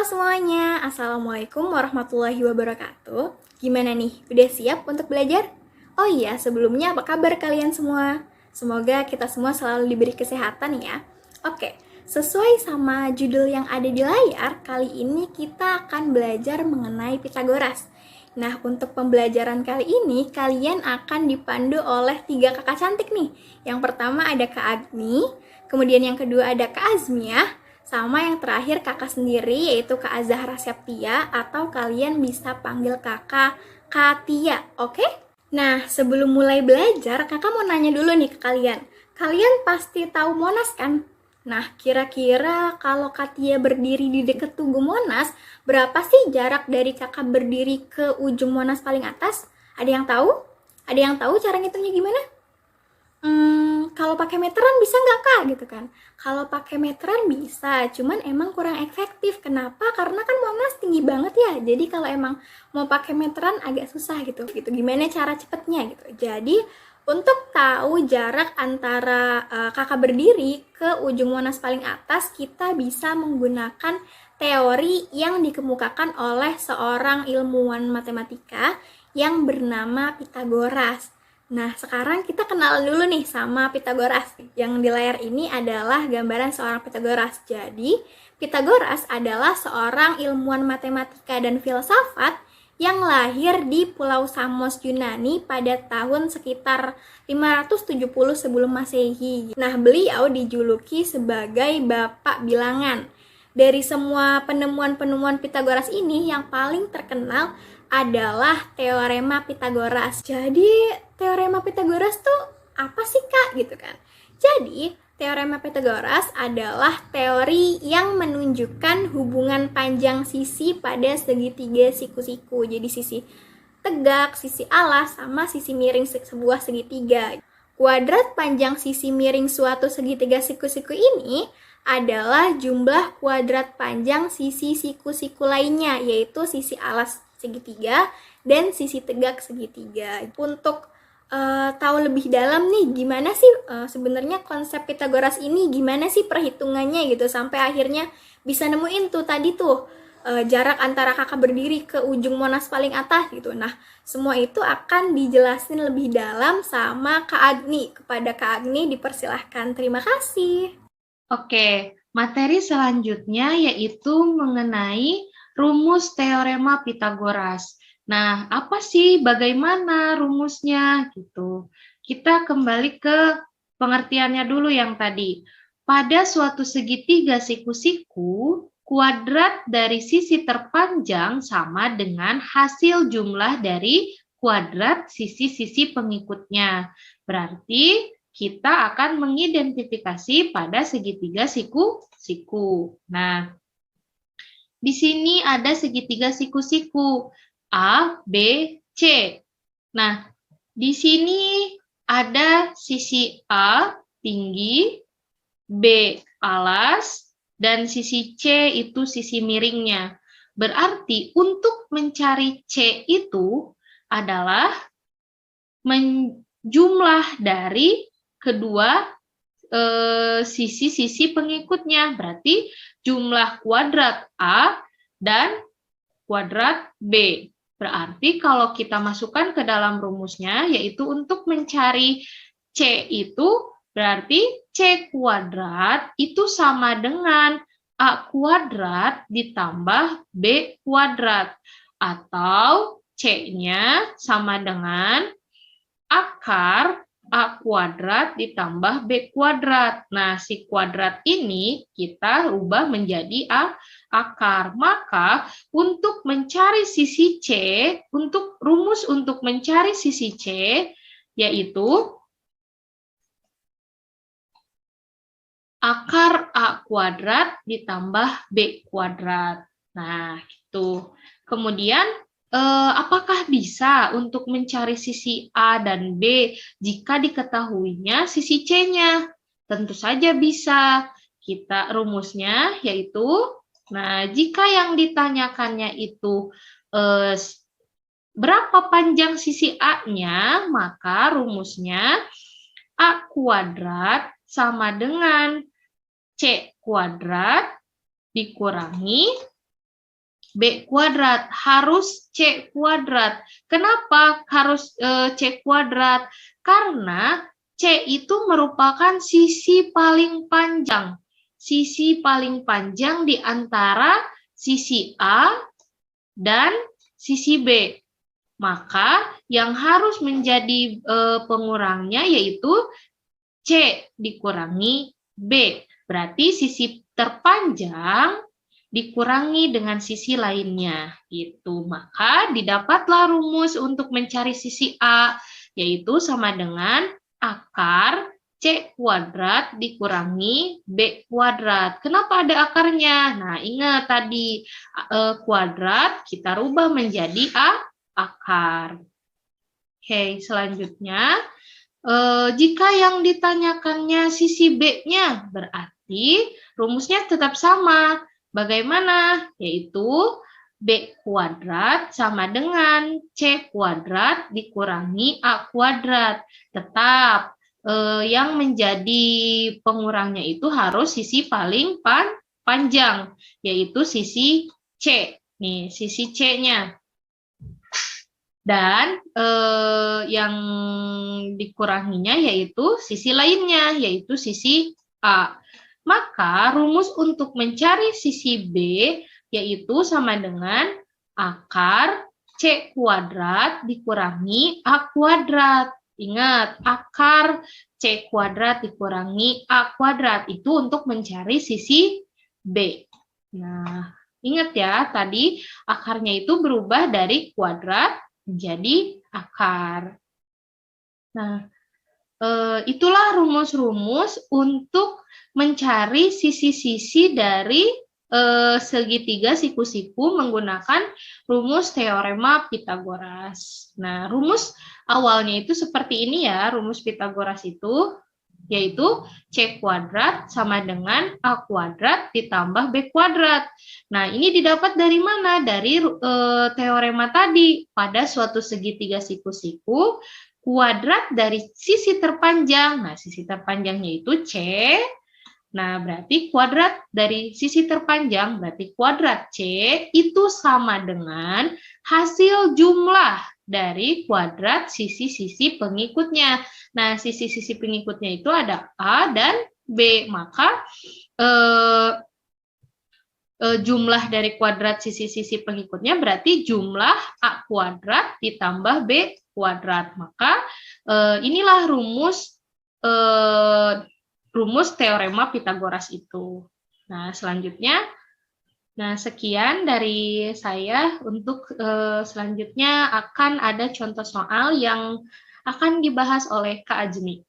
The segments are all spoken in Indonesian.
Halo semuanya, Assalamualaikum warahmatullahi wabarakatuh. Gimana nih, udah siap untuk belajar? Oh iya, sebelumnya apa kabar kalian semua? Semoga kita semua selalu diberi kesehatan ya. Oke, sesuai sama judul yang ada di layar, kali ini kita akan belajar mengenai Pitagoras. Nah, untuk pembelajaran kali ini, kalian akan dipandu oleh 3 kakak cantik nih. Yang pertama ada Kak Agni, kemudian yang kedua ada Kak Azmiah, sama yang terakhir kakak sendiri yaitu Kak Azahra Septia atau kalian bisa panggil kakak Katia, oke? Nah, sebelum mulai belajar, kakak mau nanya dulu nih ke kalian. Kalian pasti tahu Monas kan? Nah, kira-kira kalau Katia berdiri di dekat Tugu Monas, berapa sih jarak dari kakak berdiri ke ujung Monas paling atas? Ada yang tahu? Ada yang tahu cara ngitungnya gimana? Kalau pakai meteran bisa nggak kak gitu kan? Kalau pakai meteran bisa, cuman emang kurang efektif. Kenapa? Karena kan Monas tinggi banget ya. Jadi kalau emang mau pakai meteran agak susah gitu. Gimana cara cepetnya gitu. Jadi untuk tahu jarak antara kakak berdiri ke ujung Monas paling atas, kita bisa menggunakan teori yang dikemukakan oleh seorang ilmuwan matematika yang bernama Pitagoras. Nah, sekarang kita kenal dulu nih sama Pitagoras. Yang di layar ini adalah gambaran seorang Pitagoras. Jadi, Pitagoras adalah seorang ilmuwan matematika dan filsafat yang lahir di Pulau Samos, Yunani pada tahun sekitar 570 sebelum Masehi. Nah, beliau dijuluki sebagai Bapak Bilangan. Dari semua penemuan-penemuan Pitagoras ini, yang paling terkenal adalah teorema Pitagoras. Jadi, teorema Pitagoras tuh apa sih kak gitu kan? Jadi, teorema Pitagoras adalah teori yang menunjukkan hubungan panjang sisi pada segitiga siku-siku. Jadi sisi tegak, sisi alas, sama sisi miring sebuah segitiga. Kuadrat panjang sisi miring suatu segitiga siku-siku ini adalah jumlah kuadrat panjang sisi siku-siku lainnya, yaitu sisi alas segitiga dan sisi tegak segitiga. Untuk tahu lebih dalam nih gimana sih sebenarnya konsep Pitagoras ini, gimana sih perhitungannya gitu sampai akhirnya bisa nemuin tuh tadi tuh jarak antara kakak berdiri ke ujung Monas paling atas gitu. Nah, semua itu akan dijelasin lebih dalam sama Kak Agni. Kepada Kak Agni dipersilahkan. Terima kasih. Oke, materi selanjutnya yaitu mengenai rumus teorema Pitagoras. Nah, apa sih, bagaimana rumusnya gitu? Kita kembali ke pengertiannya dulu yang tadi. Pada suatu segitiga siku-siku, kuadrat dari sisi terpanjang sama dengan hasil jumlah dari kuadrat sisi-sisi pengikutnya. Berarti kita akan mengidentifikasi pada segitiga siku-siku. Nah, di sini ada segitiga siku-siku A, B, C. Nah, di sini ada sisi A tinggi, B alas, dan sisi C itu sisi miringnya. Berarti untuk mencari C itu adalah jumlah dari kedua sisi-sisi pengikutnya. Berarti jumlah kuadrat A dan kuadrat B. Berarti kalau kita masukkan ke dalam rumusnya, yaitu untuk mencari C itu, berarti C kuadrat itu sama dengan A kuadrat ditambah B kuadrat. Atau C-nya sama dengan akar A kuadrat ditambah B kuadrat. Nah, si kuadrat ini kita ubah menjadi akar. Maka, untuk mencari sisi C, untuk rumus untuk mencari sisi C, yaitu akar A kuadrat ditambah B kuadrat. Nah, gitu. Kemudian, apakah bisa untuk mencari sisi A dan B jika diketahuinya sisi C-nya? Tentu saja bisa. Kita rumusnya yaitu, nah jika yang ditanyakannya itu berapa panjang sisi A-nya, maka rumusnya A kuadrat sama dengan C kuadrat dikurangi B kuadrat, harus C kuadrat. Kenapa harus C kuadrat? Karena C itu merupakan sisi paling panjang. Sisi paling panjang di antara sisi A dan sisi B. Maka yang harus menjadi pengurangnya yaitu C dikurangi B. Berarti sisi terpanjang dikurangi dengan sisi lainnya. Gitu. Maka didapatlah rumus untuk mencari sisi A, yaitu sama dengan akar C kuadrat dikurangi B kuadrat. Kenapa ada akarnya? Nah, ingat tadi kuadrat kita rubah menjadi akar. Oke, selanjutnya jika yang ditanyakannya sisi B-nya, berarti rumusnya tetap sama. Bagaimana? Yaitu B kuadrat sama dengan C kuadrat dikurangi A kuadrat. Tetap yang menjadi pengurangnya itu harus sisi paling panjang, yaitu sisi C. Nih, sisi C-nya. Dan yang dikuranginya yaitu sisi lainnya, yaitu sisi A. Maka rumus untuk mencari sisi B yaitu sama dengan akar C kuadrat dikurangi A kuadrat. Ingat, akar C kuadrat dikurangi A kuadrat itu untuk mencari sisi B. Nah, ingat ya, tadi akarnya itu berubah dari kuadrat menjadi akar. Nah, itulah rumus-rumus untuk mencari sisi-sisi dari segitiga siku-siku menggunakan rumus teorema Pitagoras. Nah, rumus awalnya itu seperti ini ya, rumus Pitagoras itu, yaitu C kuadrat sama dengan A kuadrat ditambah B kuadrat. Nah, ini didapat dari mana? Dari teorema tadi. Pada suatu segitiga siku-siku, kuadrat dari sisi terpanjang. Nah, sisi terpanjangnya itu C. Nah, berarti kuadrat dari sisi terpanjang, berarti kuadrat C itu sama dengan hasil jumlah dari kuadrat sisi-sisi pengikutnya. Nah, sisi-sisi pengikutnya itu ada A dan B. Maka jumlah dari kuadrat sisi-sisi pengikutnya berarti jumlah A kuadrat ditambah B kuadrat. Maka inilah rumus teorema Pitagoras itu. Nah, selanjutnya, sekian dari saya. Untuk selanjutnya akan ada contoh soal yang akan dibahas oleh Kak Ajmi.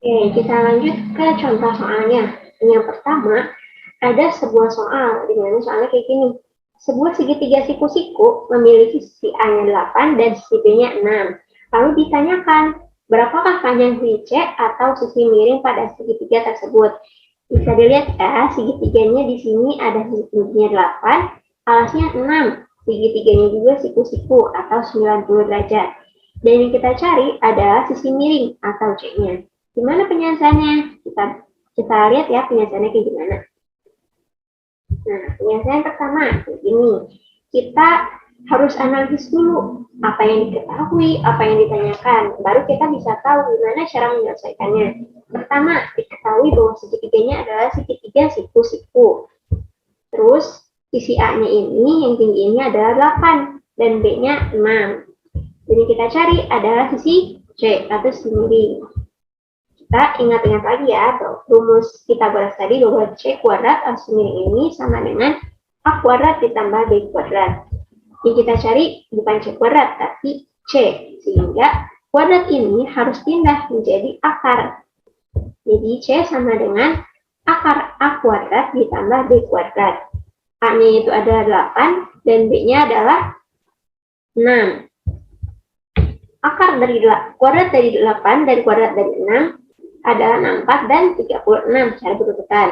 Oke, kita lanjut ke contoh soalnya. Yang pertama, ada sebuah soal, di mana soalnya kayak gini. Sebuah segitiga siku-siku memiliki sisi A-nya 8 dan sisi B-nya 6. Lalu ditanyakan, berapakah panjang sisi C atau sisi miring pada segitiga tersebut? Bisa dilihat ya, segitiganya di sini ada sisi tingginya 8, alasnya 6. Segitiganya juga siku-siku atau 90 derajat. Dan yang kita cari adalah sisi miring atau C-nya. Gimana penjelasannya? Kita lihat ya penjelasannya kayak gimana. Nah, penjelasan pertama kayak gini. Kita harus analisis dulu apa yang diketahui, apa yang ditanyakan. Baru kita bisa tahu gimana cara menyelesaikannya. Pertama, diketahui bahwa segitiganya adalah segitiga siku-siku. Terus, sisi A-nya ini yang tingginya adalah 8 dan B-nya 6. Jadi kita cari adalah sisi C atau sisi miring. Kita ingat-ingat lagi ya, rumus Pitagoras tadi bahwa C kuadrat atau sisi miring ini sama dengan A kuadrat ditambah B kuadrat. Yang kita cari bukan C kuadrat, tapi C. Sehingga kuadrat ini harus pindah menjadi akar. Jadi C sama dengan akar A kuadrat ditambah B kuadrat. A-nya itu adalah 8 dan B-nya adalah 6. Akar dari kuadrat dari 8 dan kuadrat dari 6 adalah 64 dan 36 secara berurutan.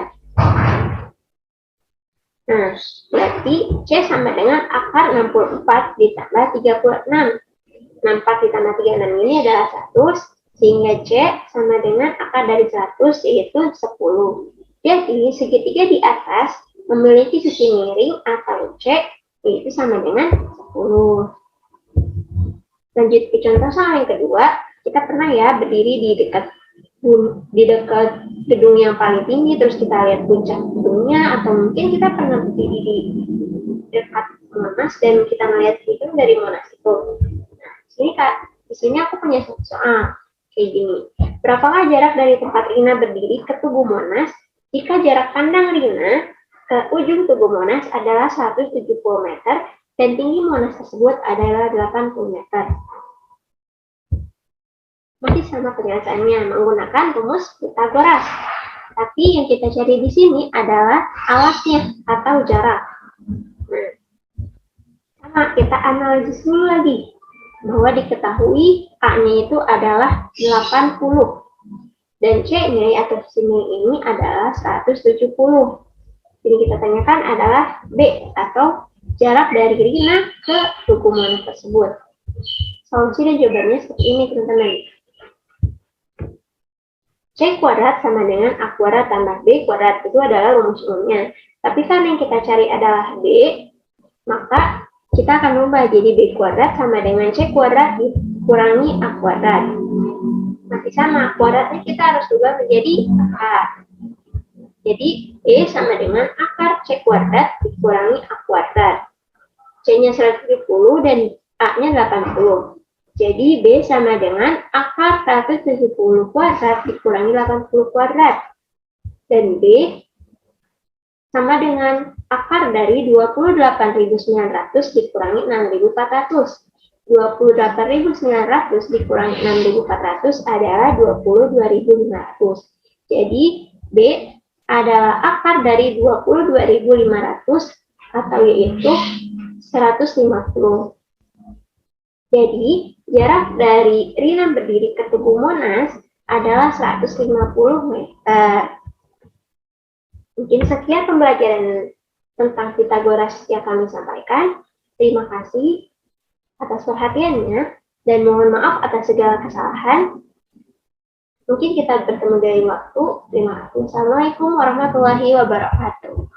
Nah, berarti C sama dengan akar 64 ditambah 36. 64 ditambah 36 ini adalah 100, sehingga C sama dengan akar dari 100 yaitu 10. Jadi segitiga di atas memiliki sisi miring atau C, yaitu sama dengan 10. Lanjut ke contoh soal yang kedua, kita pernah ya berdiri di dekat gedung yang paling tinggi, terus kita lihat puncak gedungnya, atau mungkin kita pernah berdiri di dekat Monas dan kita melihat gedung dari Monas itu. Nah, di sini aku punya soal kayak gini. Berapakah jarak dari tempat Rina berdiri ke Tugu Monas jika jarak pandang Rina ke ujung Tugu Monas adalah 170 meter dan tinggi Monas tersebut adalah 80 meter. Masih sama penjelasannya menggunakan rumus Pythagoras. Tapi yang kita cari di sini adalah alasnya atau jarak. Nah, sama kita analisis dulu lagi bahwa diketahui A-nya itu adalah 80 dan C-nya atau sisi ini adalah 170. Jadi kita tanyakan adalah B atau jarak dari Rina ke Tugu Monas tersebut. Solusi dan jawabannya seperti ini, teman-teman. C kuadrat sama dengan A kuadrat tambah B kuadrat, itu adalah rumus umumnya. Tapi kan yang kita cari adalah B, maka kita akan ubah jadi B kuadrat sama dengan C kuadrat dikurangi A kuadrat. Masih sama, kuadratnya kita harus ubah menjadi akar. Jadi B sama dengan akar C kuadrat dikurangi A kuadrat. C-nya 170 dan A-nya 80. Jadi B sama dengan akar 170 kuadrat dikurangi 80 kuadrat. Dan B sama dengan akar dari 28.900 dikurangi 6.400. 28.900 dikurangi 6.400 adalah 22.500. Jadi B adalah akar dari 22.500 atau yaitu 150. Jadi, jarak dari Rina berdiri ke Tugu Monas adalah 150 meter. Mungkin sekian pembelajaran tentang Pythagoras yang kami sampaikan. Terima kasih atas perhatiannya dan mohon maaf atas segala kesalahan. Mungkin kita bertemu dari waktu. Terima kasih. Assalamualaikum warahmatullahi wabarakatuh.